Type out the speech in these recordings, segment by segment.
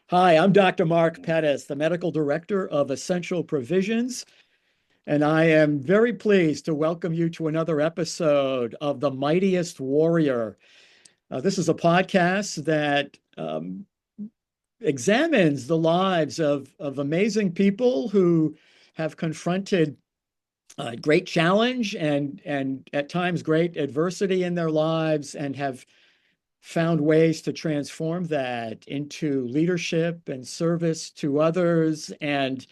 Hi, I'm Dr. Mark Pettis, the Medical Director of Essential Provisions, and I am very pleased to welcome you to another episode of The Mightiest Warrior. This is a podcast that examines the lives of amazing people who have confronted great challenge and at times great adversity in their lives and have found ways to transform that into leadership and service to others. And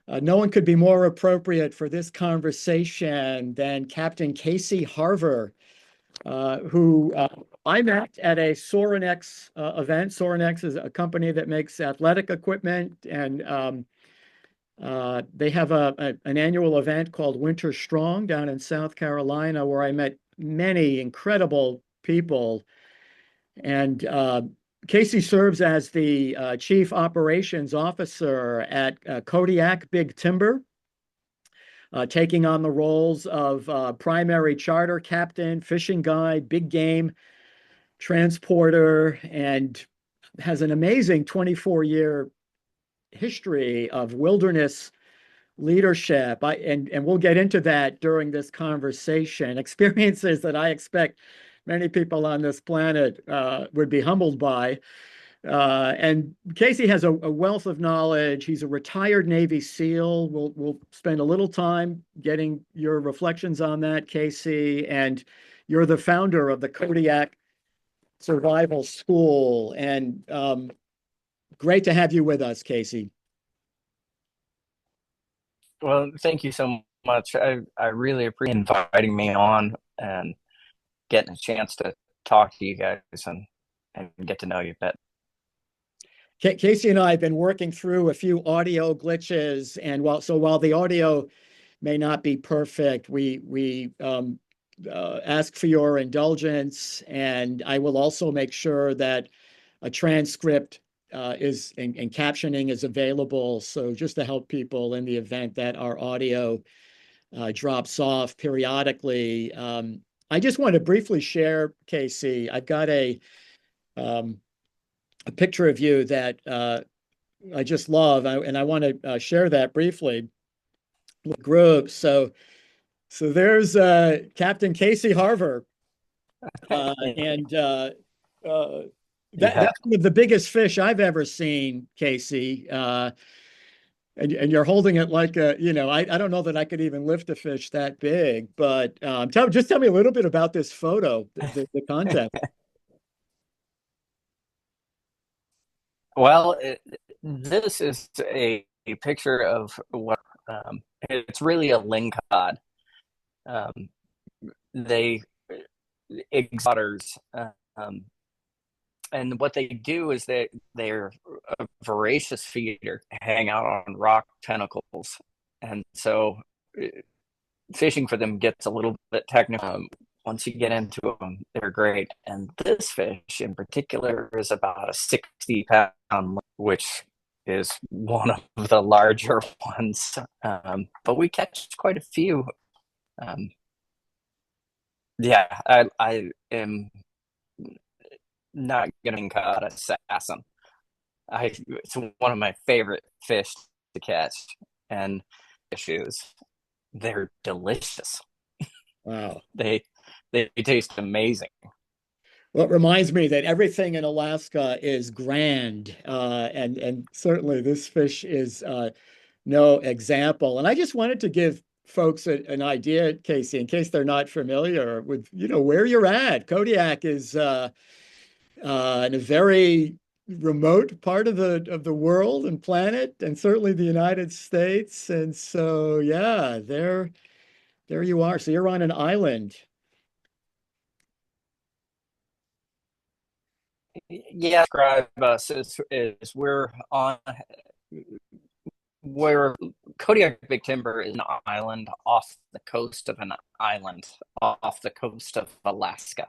no one could be more appropriate for this conversation than Captain Casey Harver, who I met at a Sorinex event. Sorinex is a company that makes athletic equipment, and they have an annual event called Winter Strong down in South Carolina, where I met many incredible people. And Casey serves as the Chief Operations Officer at Kodiak Big Timber, taking on the roles of primary charter captain, fishing guide, big game transporter, and has an amazing 24-year history of wilderness leadership. And we'll get into that during this conversation. Experiences that I expect many people on this planet would be humbled by. And Casey has a wealth of knowledge. He's a retired Navy SEAL. We'll spend a little time getting your reflections on that, Casey. And you're the founder of the Kodiak Survival School. And great to have you with us, Casey. Well, thank you so much. I really appreciate inviting me on and getting a chance to talk to you guys and get to know you a bit. Casey and I have been working through a few audio glitches, and while the audio may not be perfect, we ask for your indulgence, and I will also make sure that a transcript is and captioning is available. So just to help people in the event that our audio drops off periodically. I just want to briefly share, Casey. I've got um, a picture of you that I just love, and I want to share that briefly with groups. So there's Captain Casey Harver, and uh, Yeah. that's one of the biggest fish I've ever seen, Casey. And you're holding it like I don't know that I could even lift a fish that big, but just tell me a little bit about this photo, the content. Well, this is a picture of what it's really a lingcod. Um, they otters, and what they do is they're a voracious feeder, hang out on rock tentacles, and so fishing for them gets a little bit technical. Once you get into them, they're great. And this fish in particular is about a 60-pound, which is one of the larger ones. But we catch quite a few. Um, yeah, I am not getting caught assassin. It's one of my favorite fish to catch, and issues. They're delicious. Wow. They they taste amazing. Well, it reminds me that everything in Alaska is grand, and certainly this fish is no example. And I just wanted to give folks an idea, Casey, in case they're not familiar with where you're at. Kodiak is in a very remote part of the world and planet, and certainly the United States. And so, yeah, there you are. So you're on an island. Yeah, describe us is we're Kodiak Big Timber is an island off the coast of an island off the coast of Alaska.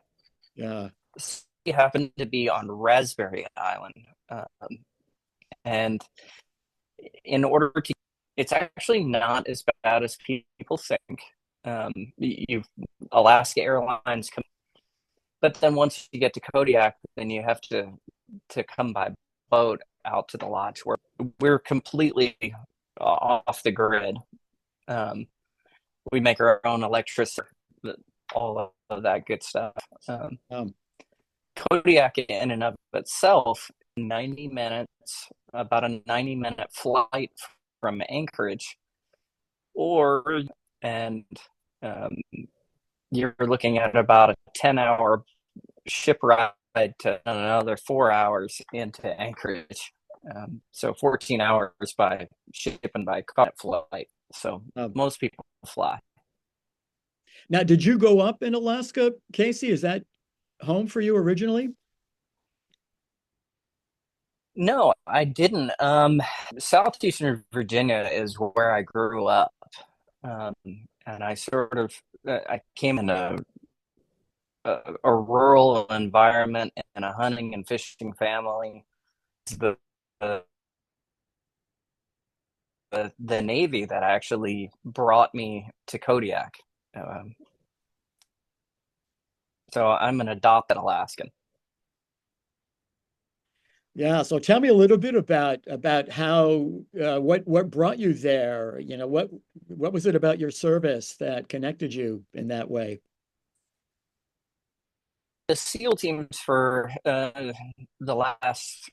Yeah. We happen to be on Raspberry Island, and in order to, it's actually not as bad as people think. You Alaska Airlines come, but then once you get to Kodiak, then you have to come by boat, out to the lodge where we're completely off the grid. Um, we make our own electricity, all of that good stuff. Um, Kodiak in and of itself, 90 minutes, about a 90-minute flight from Anchorage, or and um, you're looking at about a 10-hour ship ride to another 4 hours into Anchorage. So 14 hours by ship and by car flight. So um, most people fly. Now, did you go up in Alaska, Casey? Is that home for you originally? No, I didn't. Southeastern Virginia is where I grew up. Um, and I sort of I came in a rural environment and a hunting and fishing family. The the, the Navy that actually brought me to Kodiak. Um, so I'm an adopted Alaskan. Yeah, so tell me a little bit about how what brought you there? You know, what was it about your service that connected you in that way? The SEAL teams for the last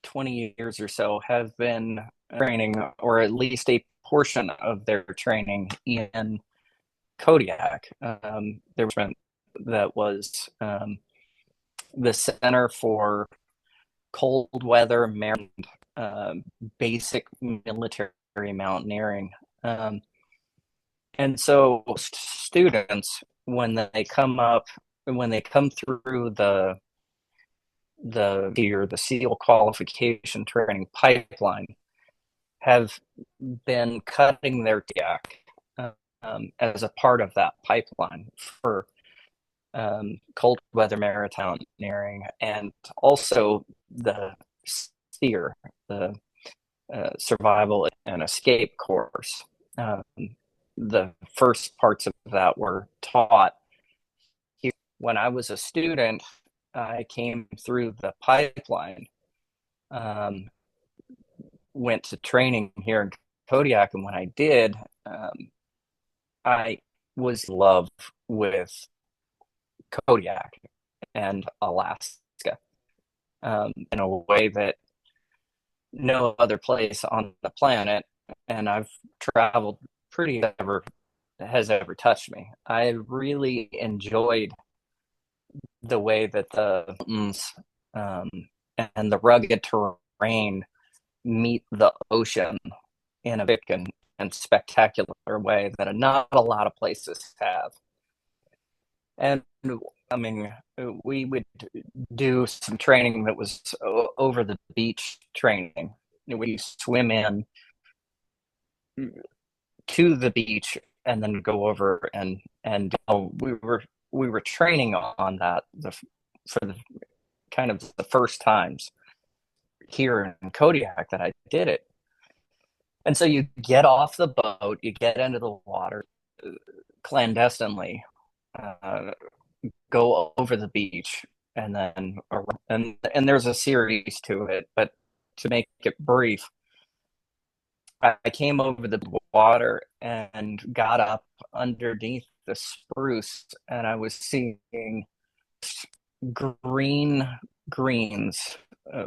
20 years or so have been training, or at least a portion of their training in Kodiak. There was that was the Center for Cold Weather Maryland, basic military mountaineering. And so students, when they come through the SEAL qualification training pipeline, have been cutting their deck as a part of that pipeline for cold weather maritime mountaineering, and also the SEER, the survival and escape course. Um, the first parts of that were taught here. When I was a student, I came through the pipeline, um, went to training here in Kodiak, and when I did, I was in love with Kodiak and Alaska in a way that no other place on the planet, and I've traveled pretty ever has ever touched me. I really enjoyed the way that the mountains um, and the rugged terrain meet the ocean in a big and spectacular way that not a lot of places have. And I mean, we would do some training that was over the beach training. We swim in to the beach and then go over and we were training on that for the kind of the first times here in Kodiak that I did it. And so you get off the boat, you get into the water clandestinely, uh, go over the beach, and then and there's a series to it, but to make it brief, I came over the water and got up underneath the spruce, and I was seeing green greens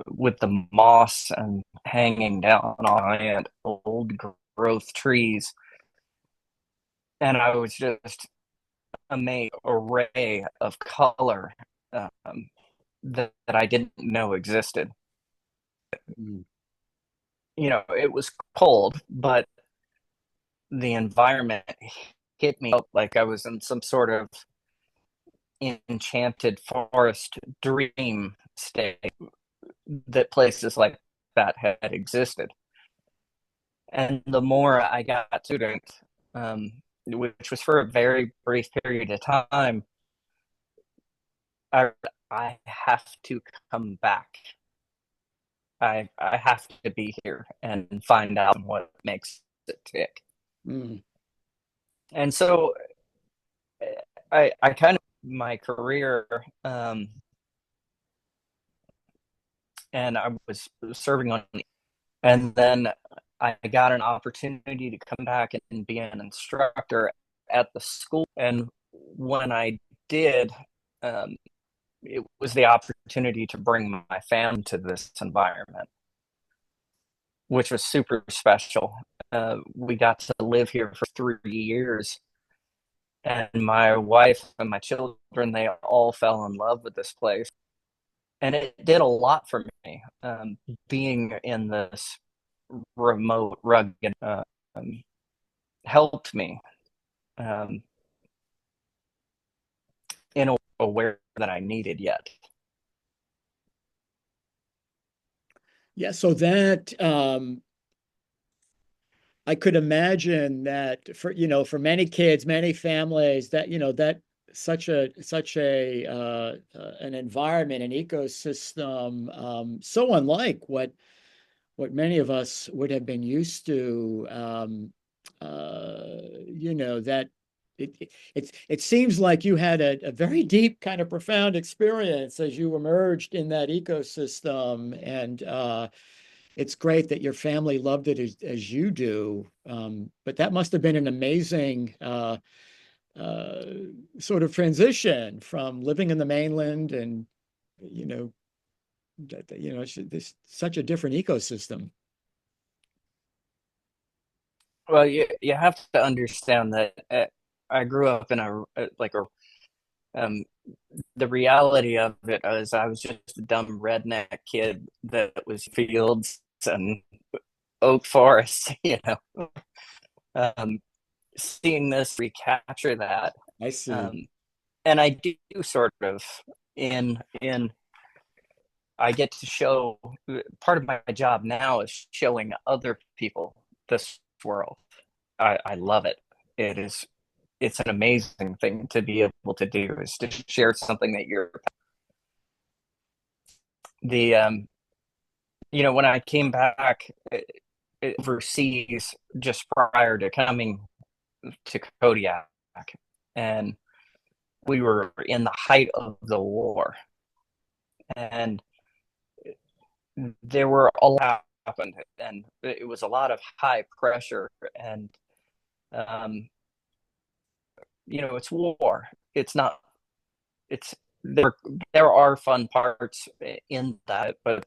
with the moss and hanging down on it, old growth trees, and I was just amazed array of color that I didn't know existed. Mm. You know, it was cold, but the environment hit me up like I was in some sort of enchanted forest dream state, that places like that had existed. And the more I got to it, which was for a very brief period of time, I, I have to come back. I have to be here and find out what makes it tick. Mm. And so I kind of my career and I was serving on, and then I got an opportunity to come back and be an instructor at the school. And when I did, um, it was the opportunity to bring my family to this environment, which was super special. We got to live here for 3 years, and my wife and my children, they all fell in love with this place. And it did a lot for me, being in this remote, rugged, helped me um, in a way that I needed yet. Yeah, so that I could imagine that for for many kids, many families, that that such a an environment, an ecosystem, so unlike what many of us would have been used to, that it seems like you had a very deep, kind of profound experience as you emerged in that ecosystem, and it's great that your family loved it as you do. But that must have been an amazing uh, sort of transition from living in the mainland and, you know, it's such a different ecosystem. Well, you have to understand that I grew up in like a um, the reality of it is I was just a dumb redneck kid that was fields and oak forests, um, seeing this recapture that. I see. Um, and I do sort of in I get to show part of my job now is showing other people this world. I love it. It's an amazing thing to be able to do, is to share something that you're the when I came back overseas just prior to coming to Kodiak, and we were in the height of the war, and there were a lot happened, and it was a lot of high pressure, and um, it's war. It's not. It's there are fun parts in that, but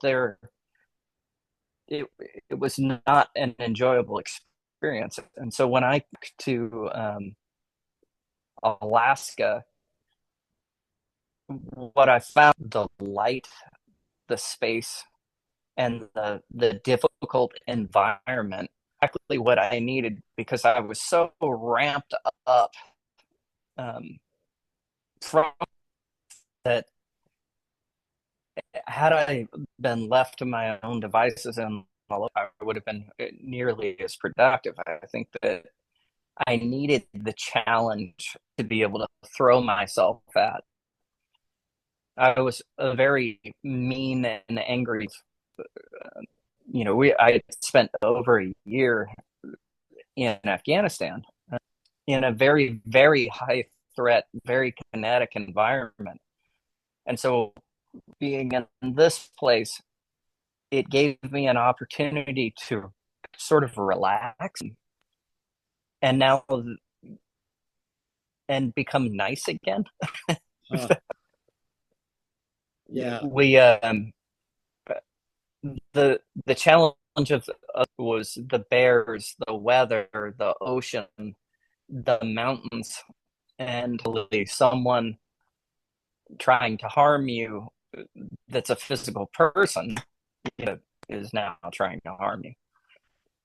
it it was not an enjoyable experience. And so when I to Alaska, what I found, the light, the space, and the difficult environment, exactly what I needed, because I was so ramped up um, from that. Had I been left to my own devices, and I would have been nearly as productive. I think that I needed the challenge to be able to throw myself at. I was a very mean and angry. I spent over a year in Afghanistan in a very, very high threat, very kinetic environment. And so being in this place, it gave me an opportunity to sort of relax and now and become nice again. Uh, yeah. We the challenge of was the bears, the weather, the ocean, the mountains, and someone trying to harm you that's a physical person is now trying to harm you,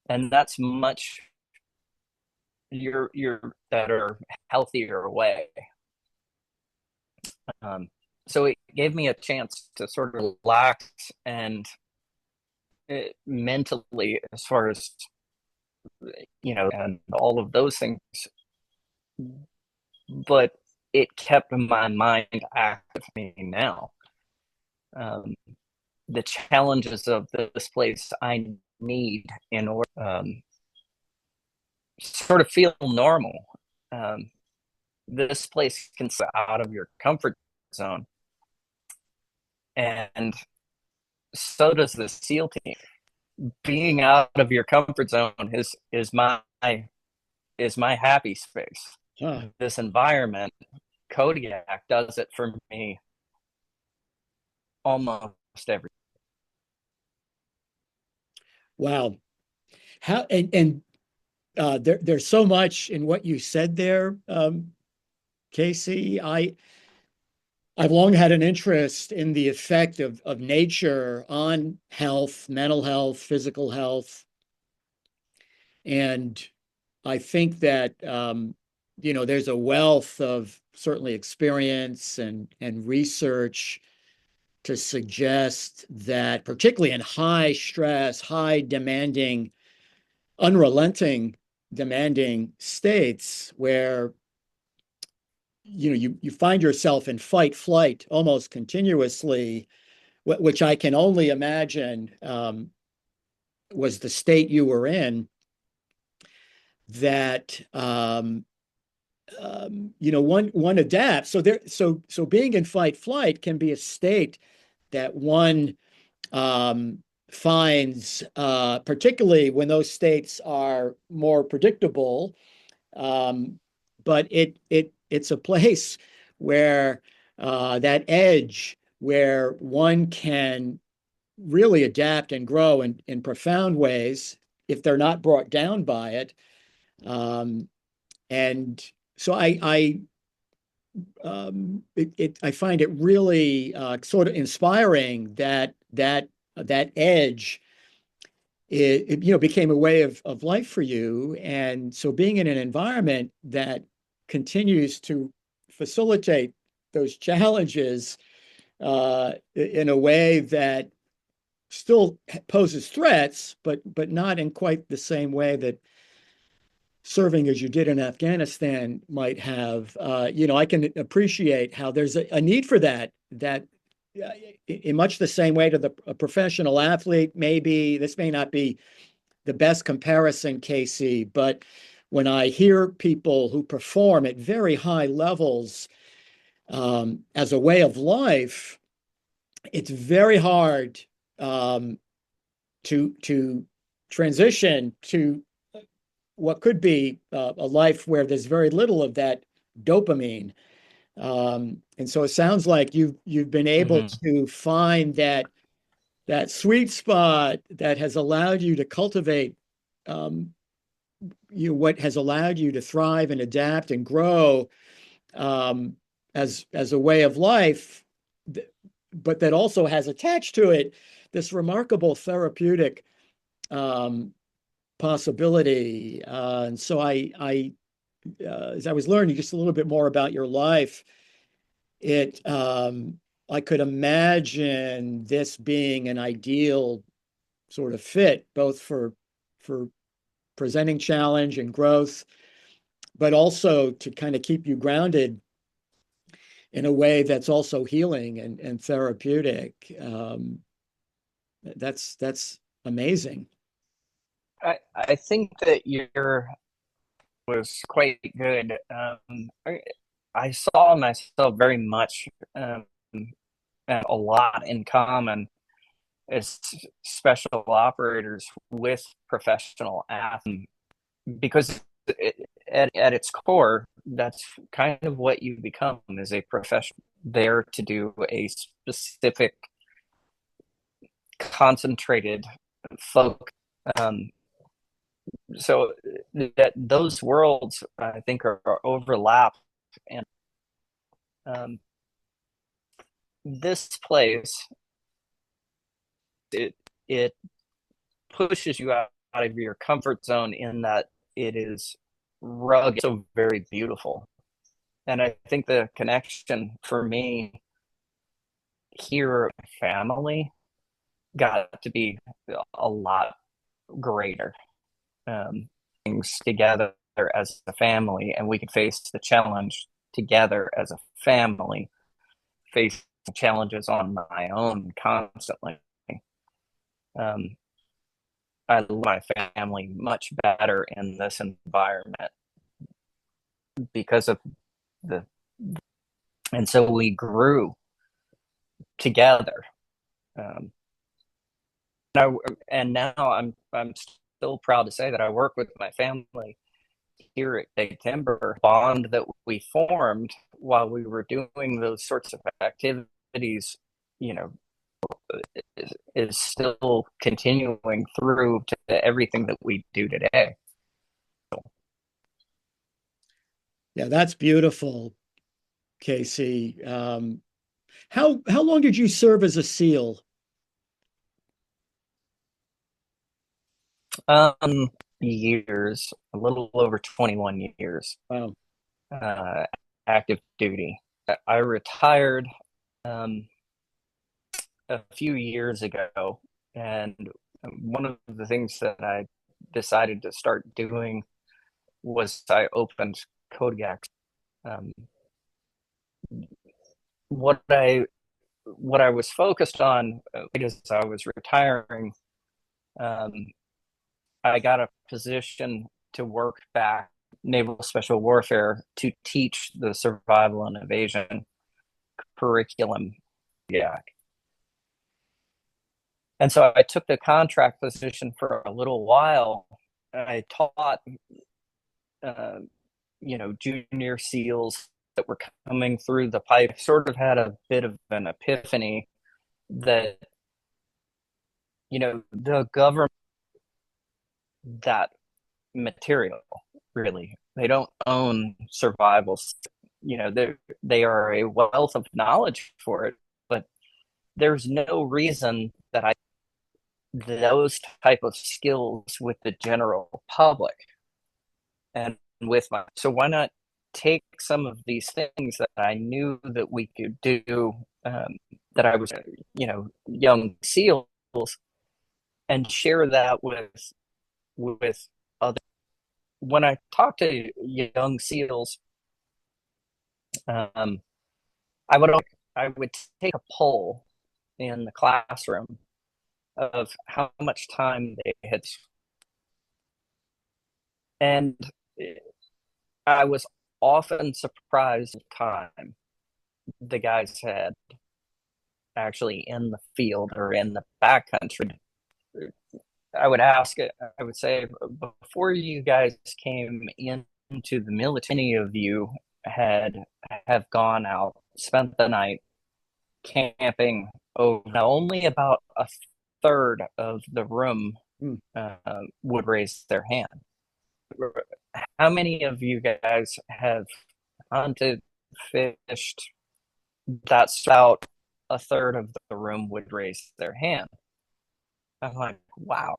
and that's much you're better, healthier way. So it gave me a chance to sort of relax and mentally, as far as and all of those things, but it kept my mind active me now. Um, the challenges of this place I need in order sort of feel normal. Um, this place can out of your comfort zone, and so does the SEAL team. Being out of your comfort zone is my happy space. Huh. This environment, Kodiak does it for me almost every. Wow. How and there's so much in what you said there, Casey. I've long had an interest in the effect of nature on health, mental health, physical health, and I think that there's a wealth of certainly experience and research to suggest that, particularly in high stress, high demanding, unrelenting demanding states where you find yourself in fight flight almost continuously, which I can only imagine was the state you were in, that one adapts. So being in fight flight can be a state that one finds, particularly when those states are more predictable. But it's a place where that edge where one can really adapt and grow in profound ways if they're not brought down by it. And so I find it really sort of inspiring that edge became a way of life for you. And so being in an environment that continues to facilitate those challenges in a way that still poses threats, but not in quite the same way that serving as you did in Afghanistan might have. I can appreciate how there's a need for that in much the same way to a professional athlete. Maybe this may not be the best comparison, Casey, but when I hear people who perform at very high levels as a way of life, it's very hard to transition to what could be a life where there's very little of that dopamine. And so it sounds like you've been able Mm-hmm. to find that sweet spot that has allowed you to cultivate what has allowed you to thrive and adapt and grow um, as a way of life, but that also has attached to it this remarkable therapeutic um, possibility. And so as I was learning just a little bit more about your life, it I could imagine this being an ideal sort of fit, both for presenting challenge and growth, but also to kind of keep you grounded in a way that's also healing and therapeutic. That's amazing. I think that your was quite good. I saw myself very much a lot in common as special operators with professional athletes because at its core, that's kind of what you become as a professional there to do a specific concentrated focus. Um, so that those worlds I think are overlap and um, this place it pushes you out of your comfort zone in that it is rugged, so very beautiful. And I think the connection for me here, family, got to be a lot greater. Things together as a family, and we could face the challenge together as a family, face challenges on my own constantly. Um, I love my family much better in this environment because of the, and so we grew together. Um, and now I'm still proud to say that I work with my family here at Big Timber. Bond that we formed while we were doing those sorts of activities, you know, is still continuing through to everything that we do today. Yeah, that's beautiful, Casey. How long did you serve as a SEAL? Um, Years, a little over 21 years, Wow. uh, active duty. I retired um, a few years ago, and one of the things that I decided to start doing was I opened Kodiak. Um, what I was focused on as I was retiring, um, I got a position to work back naval special warfare to teach the survival and evasion curriculum. Yeah. And so I took the contract position for a little while. I taught, uh, junior SEALs that were coming through the pipe. Sort of had a bit of an epiphany that, the government, that material, really. They don't own survival. They are a wealth of knowledge for it, but there's no reason that I those type of skills with the general public and with my so why not take some of these things that I knew that we could do, that I was young SEALs, and share that with other. When I talk to young SEALs, um, I would I would take a poll in the classroom of how much time they had, and I was often surprised at the time the guys had actually in the field or in the backcountry. I would ask it. I would say, before you guys came into the military, many of you have gone out, spent the night camping. Oh, now only about a third of the room Hmm. would raise their hand. How many of you guys have hunted, fished? That's about a third of the room would raise their hand. I'm like, wow,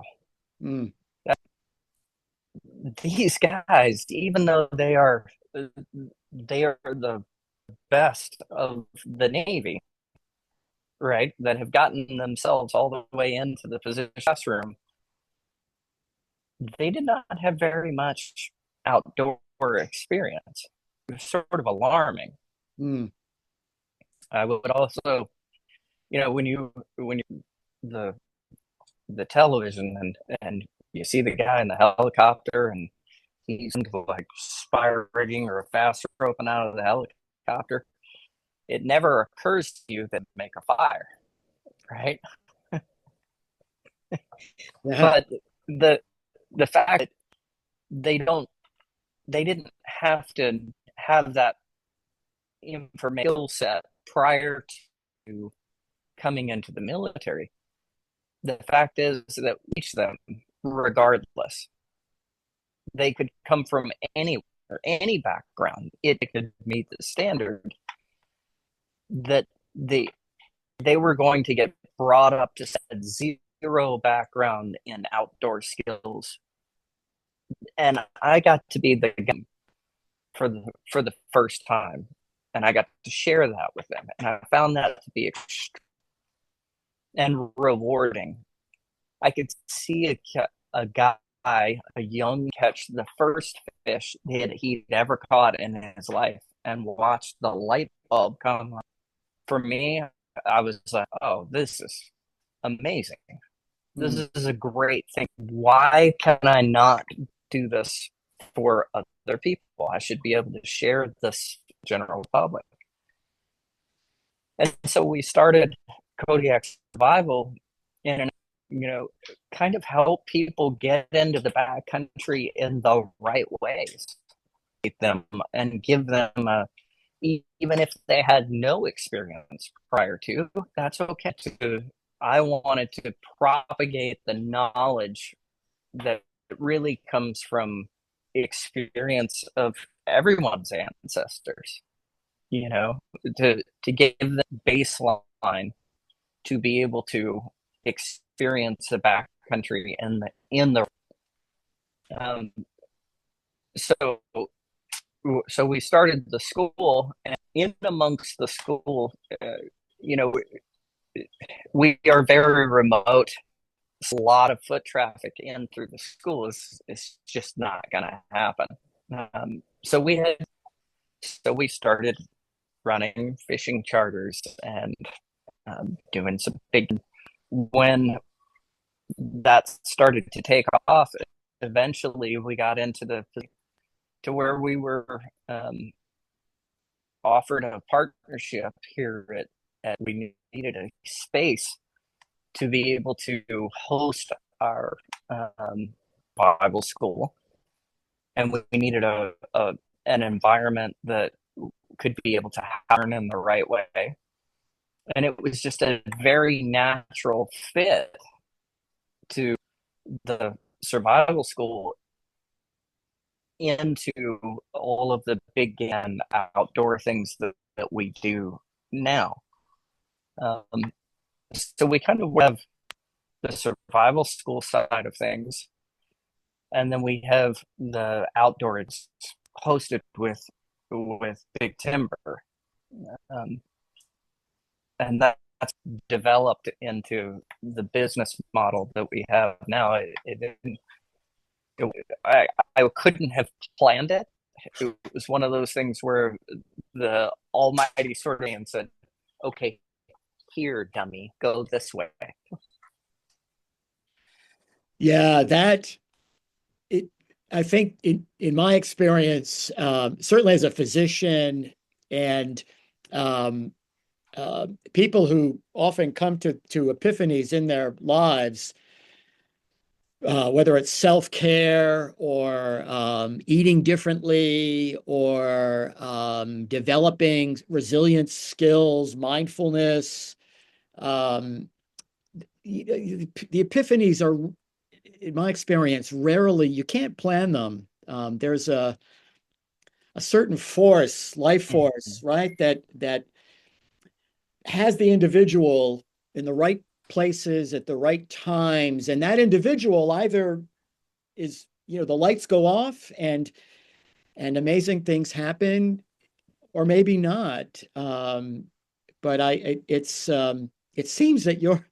Mm. that, these guys, even though they are the best of the Navy, right? That have gotten themselves all the way into the position classroom, they did not have very much outdoor experience. It was sort of alarming. Mm. I would also, when you the the television and you see the guy in the helicopter and he's like spy rigging or a fast roping out of the helicopter, it never occurs to you that make a fire, right? Yeah. But the the fact that they don't they didn't have to have that information set prior to coming into the military. The fact is that each of them, regardless, they could come from anywhere, any background. It could meet the standard that they were going to get brought up to zero background in outdoor skills, and I got to be the guy for the first time, and I got to share that with them, and I found that to be extreme and rewarding. I could see a guy, a young, catch the first fish that he'd ever caught in his life and watch the light bulb come on. For me, I was like, oh, this is amazing. This Mm. is a great thing. Why can I not do this for other people? I should be able to share this general public. And so we started Kodiak Survival in an kind of help people get into the backcountry in the right ways, them and give them even if they had no experience prior to, that's okay. I wanted to propagate the knowledge that really comes from experience of everyone's ancestors, you know, to give them baseline to be able to experience the backcountry in the um, so so we started the school, and in amongst the school, you know, we are very remote. A lot of foot traffic in through the school is just not going to happen. So we started running fishing charters and doing some big. When that started to take off, eventually we got into the to where we were offered a partnership here at we needed a space to be able to host our Bible school, and we needed an environment that could be able to learn in the right way, and it was just a very natural fit to the survival school into all of the big and outdoor things that we do now. So we kind of have the survival school side of things, and then we have the outdoors hosted with Big Timber, um, and that's developed into the business model that we have now. I couldn't have planned it. It was one of those things where the Almighty sort of said, "Okay, here, dummy, go this way." Yeah, I think in my experience, certainly as a physician and um, people who often come to epiphanies in their lives, whether it's self-care or eating differently or developing resilience skills, mindfulness. Um, the epiphanies are, in my experience, rarely, you can't plan them. There's a certain force, life force, right, that has the individual in the right places at the right times, and that individual either is, the lights go off and amazing things happen, or maybe not. But it seems that you're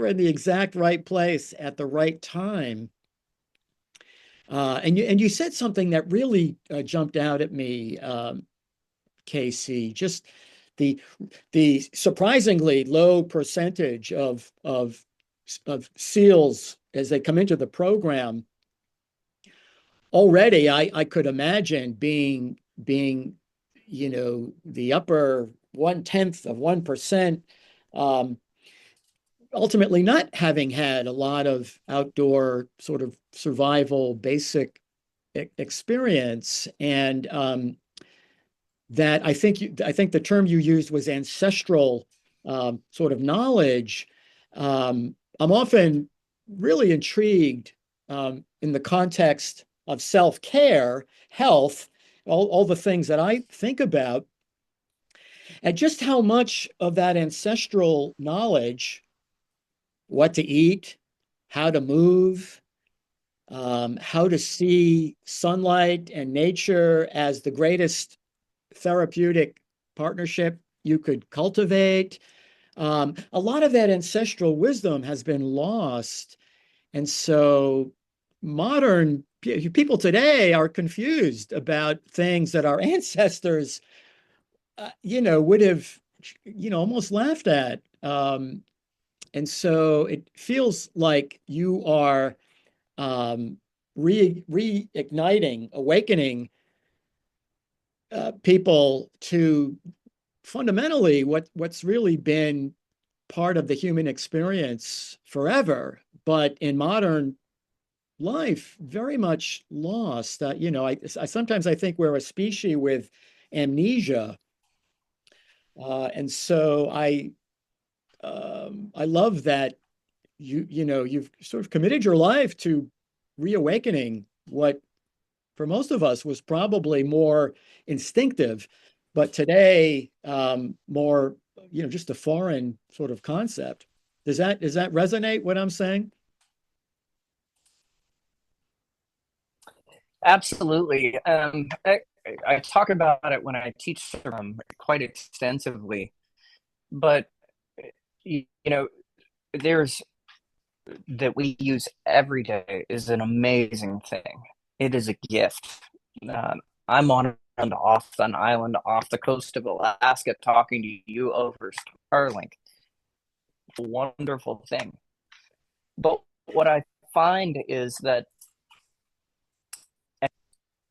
in the exact right place at the right time. And you said something that really jumped out at me, Casey. Just the surprisingly low percentage of SEALs as they come into the program. Already, I could imagine being the upper 1/10 of 1%, ultimately not having had a lot of outdoor sort of survival basic experience. And that I think the term you used was ancestral sort of knowledge. I'm often really intrigued in the context of self-care, health, all the things that I think about, and just how much of that ancestral knowledge, what to eat, how to move, how to see sunlight and nature as the greatest therapeutic partnership you could cultivate. A lot of that ancestral wisdom has been lost. And so modern people today are confused about things that our ancestors, would have, almost laughed at. And so it feels like you are reigniting, awakening people to fundamentally what's really been part of the human experience forever, but in modern life, very much lost. I sometimes I think we're a species with amnesia, and so I love that you've sort of committed your life to reawakening what for most of us was probably more instinctive, but today more just a foreign sort of concept. Does that resonate what I'm saying? Absolutely. I talk about it when I teach them quite extensively, but you know, there's that we use every day is an amazing thing. It is a gift. I'm on an island off the coast of Alaska talking to you over Starlink. It's a wonderful thing. But what I find is that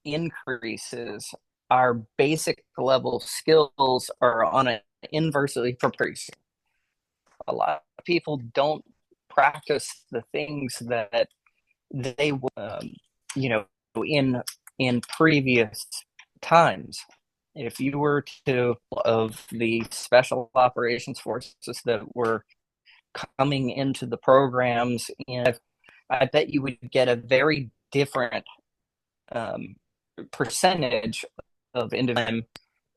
increases our basic level skills are on an inversely proportional. A lot of people don't practice the things that they you know in previous times. If you were to of the special operations forces that were coming into the programs, and I bet you would get a very different um, percentage of individual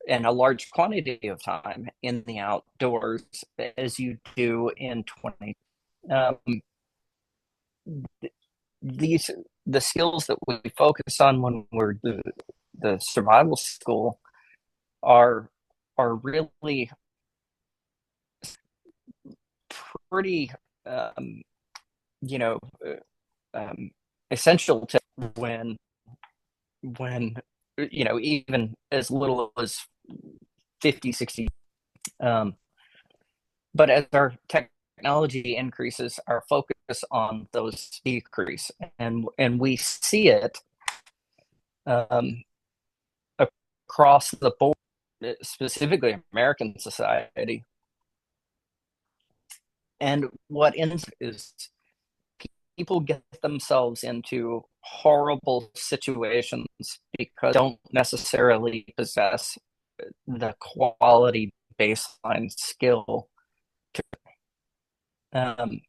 and a large quantity of time in the outdoors as you do in 20. Um, these the skills that we focus on when we're the survival school are really pretty you know essential to when even as little as 50, 60. But as our technology increases, our focus on those decrease, and we see it um, across the board, specifically American society. And what ends is people get themselves into horrible situations because they don't necessarily possess the quality baseline skill to, um,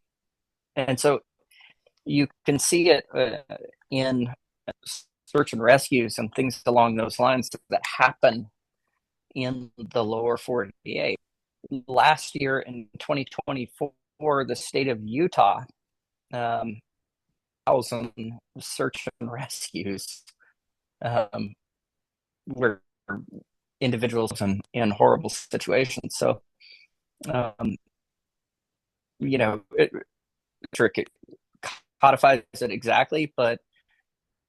and so you can see it in search and rescues and things along those lines that happen in the lower 48. Last year in 2024, the state of Utah, 1,000 search and rescues where individuals in horrible situations. So, it codifies it exactly, but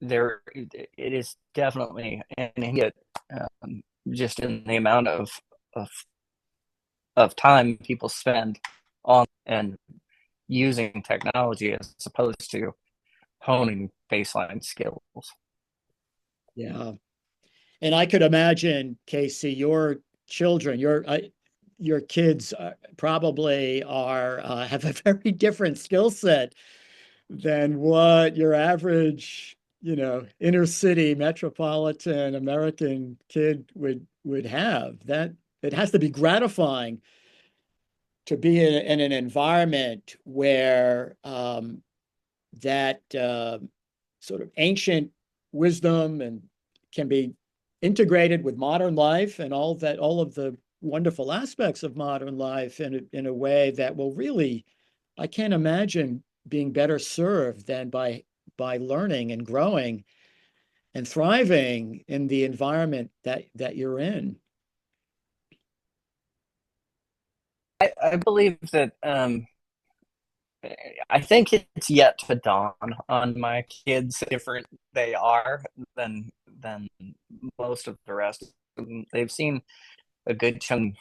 it is definitely an hit just in the amount of time people spend on and using technology as opposed to honing baseline skills. Yeah. And I could imagine, Casey, your children, your kids probably are have a very different skill set than what your average, inner city metropolitan American kid would have. That it has to be gratifying to be in an environment where that sort of ancient wisdom and can be integrated with modern life and all of the wonderful aspects of modern life in a way that will really, I can't imagine being better served than by learning and growing and thriving in the environment that you're in. I believe that I think it's yet to dawn on my kids different they are than most of the rest. They've seen a good chunk,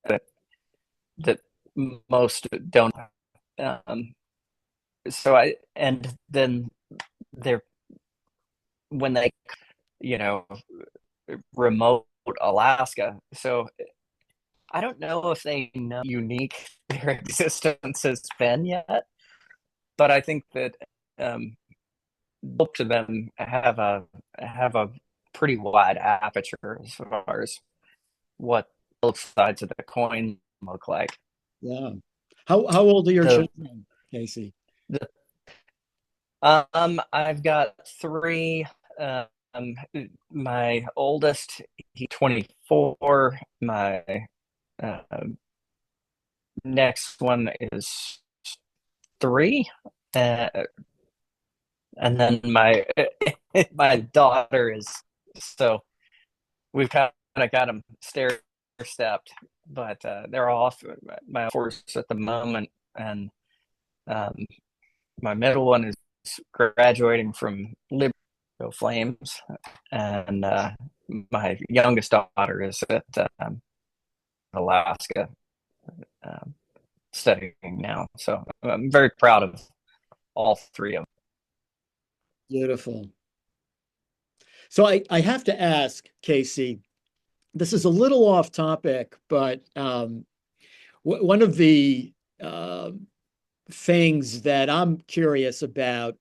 that that most don't. Um, so and then they're when they, you know, remote Alaska. So I don't know if they know how unique their existence has been yet, but I think that um, both of them have a pretty wide aperture as far as what both sides of the coin look like. Yeah. How old are your The, children, Casey? the I've got three. My oldest, he's 24. My uh, next one is three, uh, and then my my daughter is. So we've kind of got them stair stepped, but they're off my course at the moment, and um, my middle one is graduating from Liberty Flames, and my youngest daughter is at Alaska um, studying now. So I'm very proud of all three of them. Beautiful. So I have to ask, Casey, this is a little off topic, but one of the things that I'm curious about,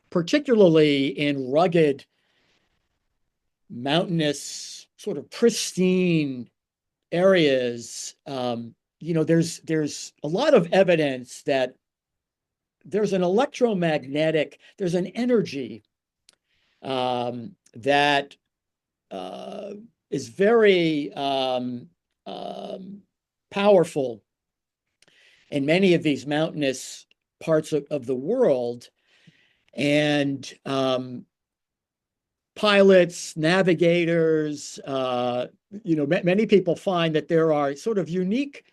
particularly in rugged, mountainous, sort of pristine areas, there's a lot of evidence that there's an energy that uh, is very powerful in many of these mountainous parts of the world. And pilots, navigators, many people find that there are sort of unique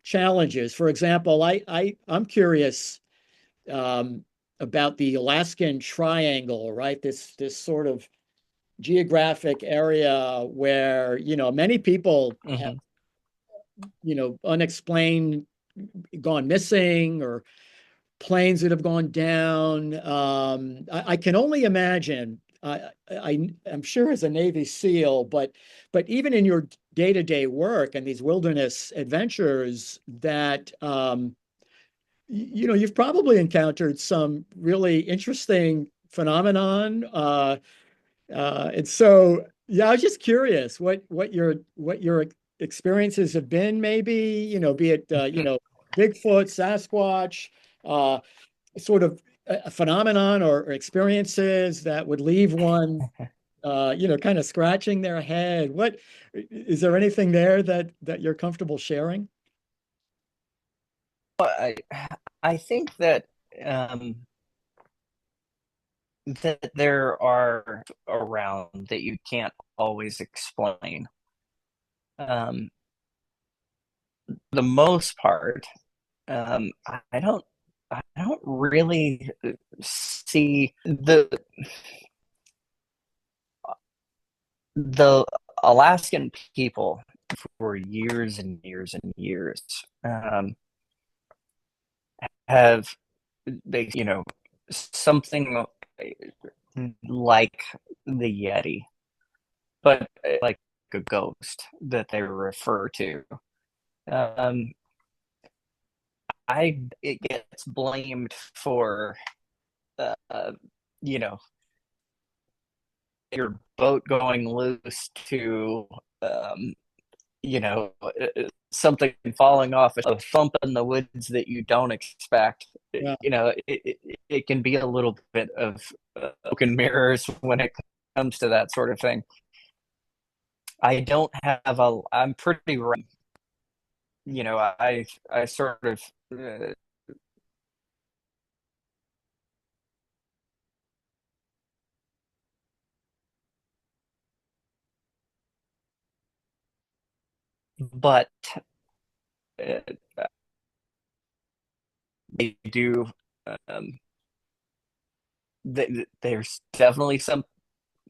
challenges. For example, I'm curious about the Alaskan Triangle, right? This sort of geographic area where many people have Mm-hmm. unexplained, gone missing, or planes that have gone down. I can only imagine. I'm sure as a Navy SEAL, but even in your day-to-day work and these wilderness adventures, that you've probably encountered some really interesting phenomenon. And so, yeah, I was just curious what your experiences have been, maybe, be it Bigfoot, Sasquatch, uh, sort of a phenomenon or experiences that would leave one, kind of scratching their head. What is there anything there that you're comfortable sharing? I I think um, that there are around that you can't always explain. Um, the most part, I don't really see the Alaskan people for years and years and years have something like the Yeti, but like a ghost that they refer to. Um, it gets blamed for uh, you know your boat going loose to um, something falling off, a thump in the woods that you don't expect. Yeah. It can be a little bit of broken mirrors when it comes to that sort of thing. I don't have a. I'm pretty. I sort of. But uh, they do. Um, there's definitely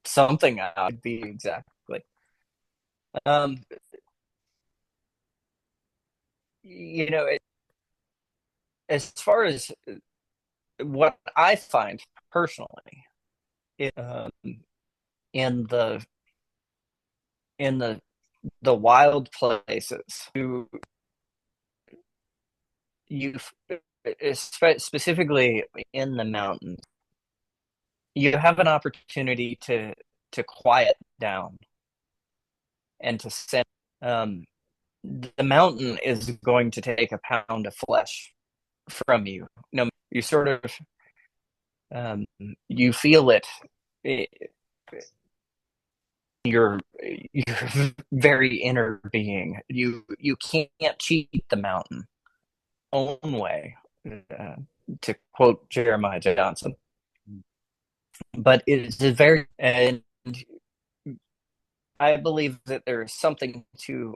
something I'd be exactly. Um, as far as what I find personally in the in the the wild places, you specifically in the mountains, you have an opportunity to quiet down and to send. Um, the mountain is going to take a pound of flesh from you. No, you sort of um, you feel it. It your very inner being. You can't cheat the mountain own way, uh, to quote Jeremiah Johnson. But it is a very, and I believe that there is something to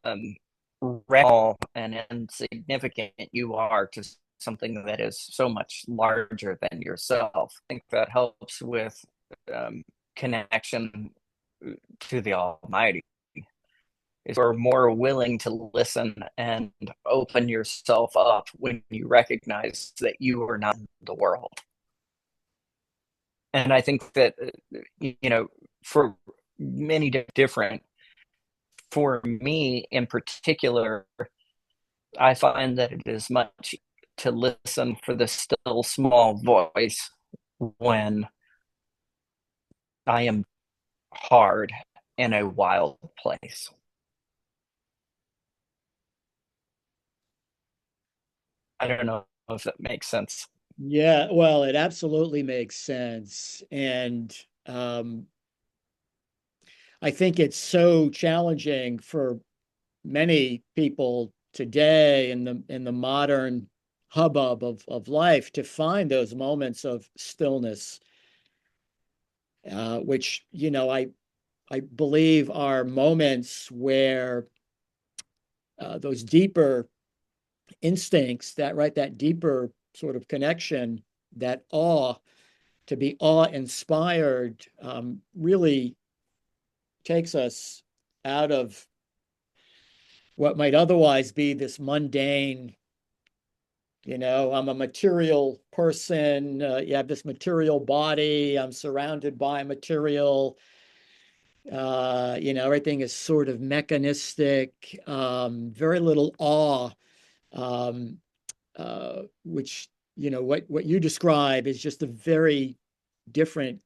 um, recall and insignificant you are to something that is so much larger than yourself. I think that helps with um, connection to the Almighty. Is you're more willing to listen and open yourself up when you recognize that you are not the world. And I think that, for many different, for me in particular, I find that it is much to listen for the still small voice when I am hard in a wild place. I don't know if that makes sense. Yeah, well, it absolutely makes sense. And I think it's so challenging for many people today in the modern hubbub of life to find those moments of stillness, which, I believe are moments where those deeper instincts, that deeper sort of connection, that awe, to be awe inspired, really takes us out of what might otherwise be this mundane, I'm a material person. You have this material body. I'm surrounded by material. Everything is sort of mechanistic, very little awe, um, which, what you describe is just a very different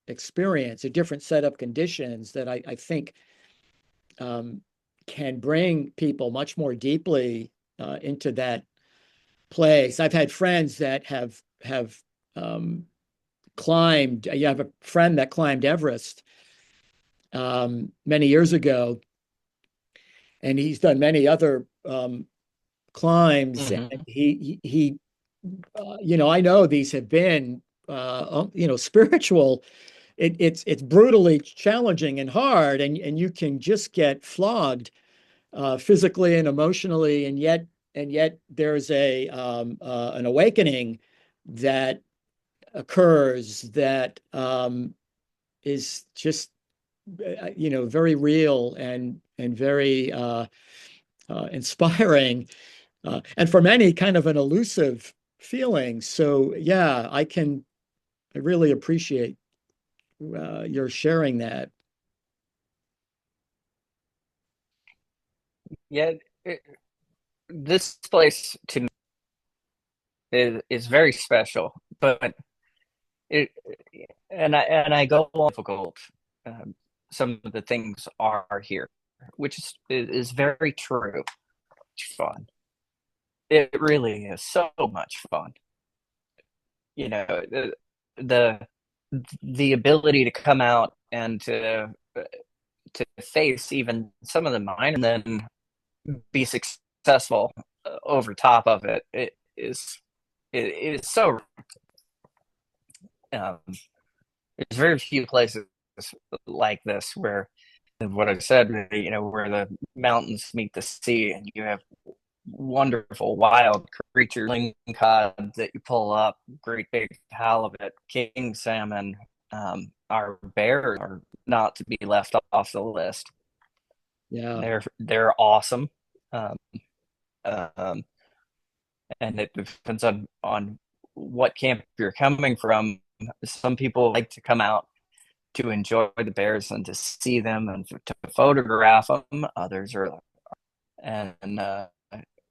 experience, a different set of conditions that I think um, can bring people much more deeply into that place. I've had friends that have climbed. You have a friend that climbed Everest many years ago, and he's done many other climbs. And Mm-hmm. I know these have been, spiritual. It's brutally challenging and hard, and you can just get flogged physically and emotionally, and yet there's an awakening that occurs that is just very real and very inspiring, and for many kind of an elusive feeling. So yeah, I really appreciate your sharing that. Yeah, it, this place to me is very special, but it and I go on difficult. Um, some of the things are here, which is very true. It's fun. It really is so much fun. You know, the the ability to come out and to face even some of the mine and then be successful over top of it. It is so. Um, there's very few places like this where what I said, where the mountains meet the sea, and you have wonderful wild creatures, cod that you pull up, great big halibut, king salmon. Our bears are not to be left off the list. Yeah. They're awesome, um, um, and it depends on what camp you're coming from. Some people like to come out to enjoy the bears and to see them and to photograph them. Others are, and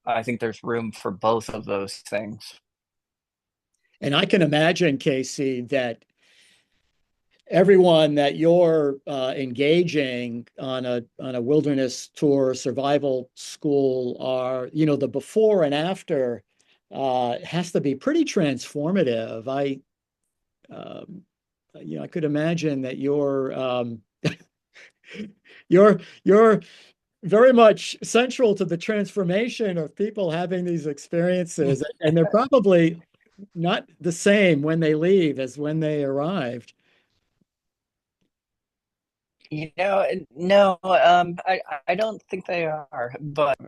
I think there's room for both of those things. And I can imagine, Casey, that everyone that you're engaging on a wilderness tour survival school are, the before and after has to be pretty transformative. Um, I could imagine that you're very much central to the transformation of people having these experiences, and they're probably not the same when they leave as when they arrived. No, I don't think they are. But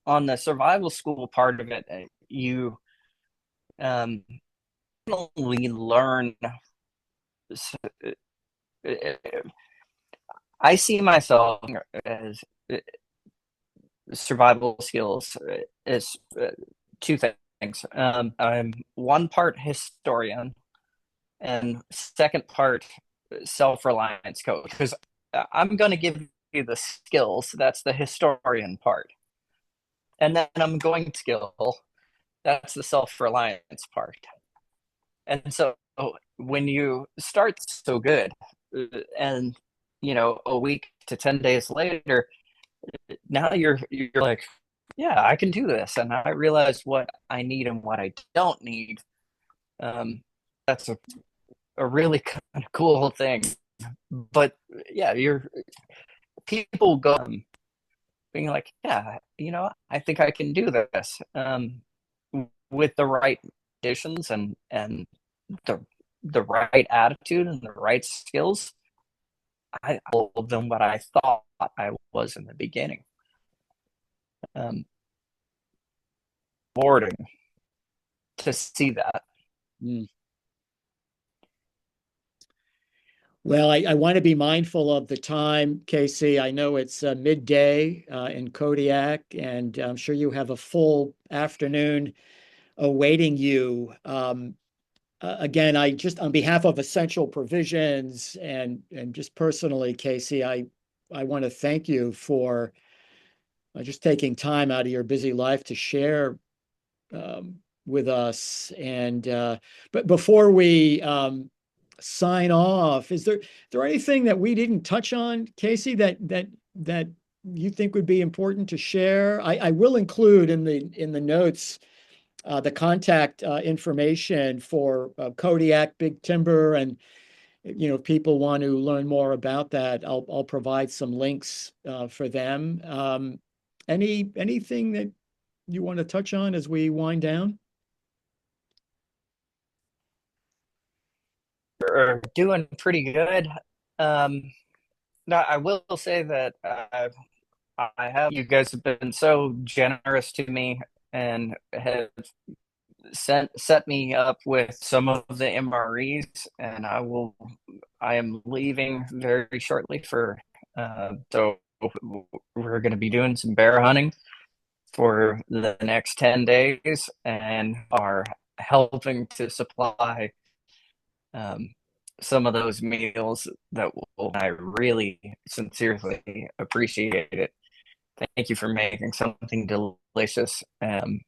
on the survival school part of it, you um, only learn. I see myself as survival skills is two things. I'm one part historian and second part self-reliance coach, because I'm going to give you the skills. That's the historian part. And then I'm going to skill. That's the self-reliance part. And so when you start so good and a week to 10 days later, now you're like, yeah, I can do this, and I realize what I need and what I don't need. That's a really kind of cool thing. But yeah, you're people go being like, yeah, I think I can do this with the right conditions and the the right attitude and the right skills. I told them what I thought I was in the beginning. Um, Boarding to see that. Mm. Well, I want to be mindful of the time, Casey. I know it's midday in Kodiak, and I'm sure you have a full afternoon awaiting you. Again, I just on behalf of Essential Provisions and just personally, Casey, I want to thank you for just taking time out of your busy life to share with us. And but before we sign off, is there anything that we didn't touch on, Casey, that you think would be important to share? I will include in the notes the contact information for Kodiak Big Timber, and if people want to learn more about that, I'll provide some links for them. Anything that you want to touch on as we wind down? Are doing pretty good. Um, Now, I will say that I have you guys have been so generous to me and have set me up with some of the MREs, and I am leaving very shortly for so we're going to be doing some bear hunting for the next 10 days and are helping to supply um, some of those meals that I really sincerely appreciate it. Thank you for making something delicious. And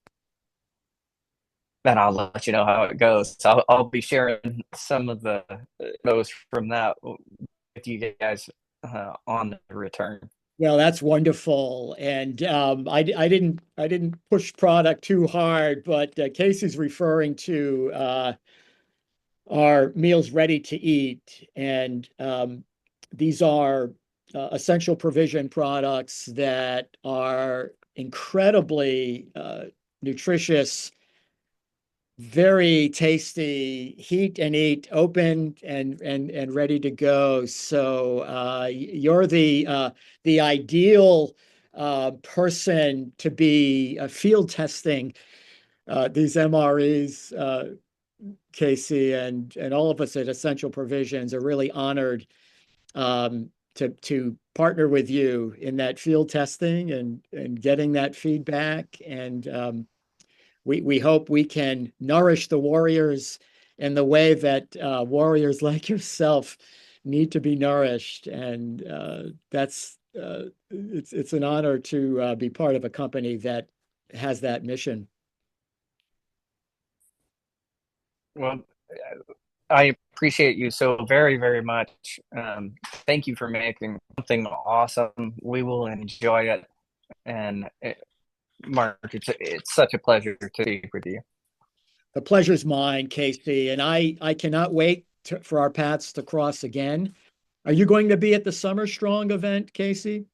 I'll let you know how it goes. So I'll be sharing some of those from that with you guys on the return. Well, that's wonderful. And I didn't push product too hard, but Casey's referring to our meals ready to eat, and these are essential provision products that are incredibly nutritious, very tasty, heat and eat, open and ready to go. So you're the ideal person to be field testing these MREs, Casey, and all of us at Essential Provisions are really honored to partner with you in that field testing and getting that feedback. And we hope we can nourish the warriors in the way that warriors like yourself need to be nourished. And that's it's an honor to be part of a company that has that mission. Well, I appreciate you so very, very much. Thank you for making something awesome. We will enjoy it. And Mark, it's such a pleasure to speak with you. The pleasure's mine, Casey, and I cannot wait for our paths to cross again. Are you going to be at the Summer Strong event, Casey?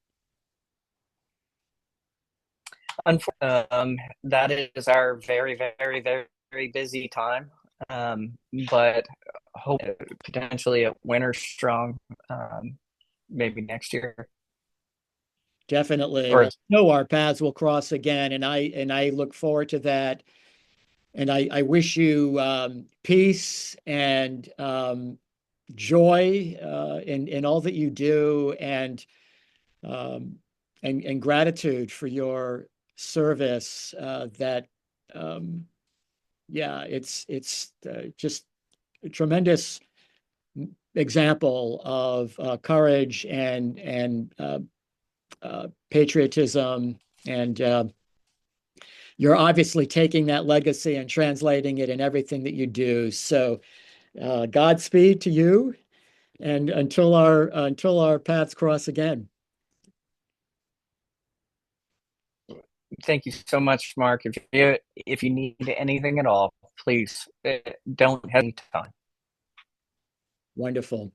That is our very, very, very, very busy time. But hope potentially a winter strong, maybe next year. Definitely. Or Well, no, our paths will cross again, and I look forward to that. And I wish you peace and joy in all that you do, um, and gratitude for your service. That yeah, it's just a tremendous example of courage and patriotism, and you're obviously taking that legacy and translating it in everything that you do. So, Godspeed to you, and until our paths cross again. thank you so much, Mark. If you need anything at all, please don't hesitate. Wonderful.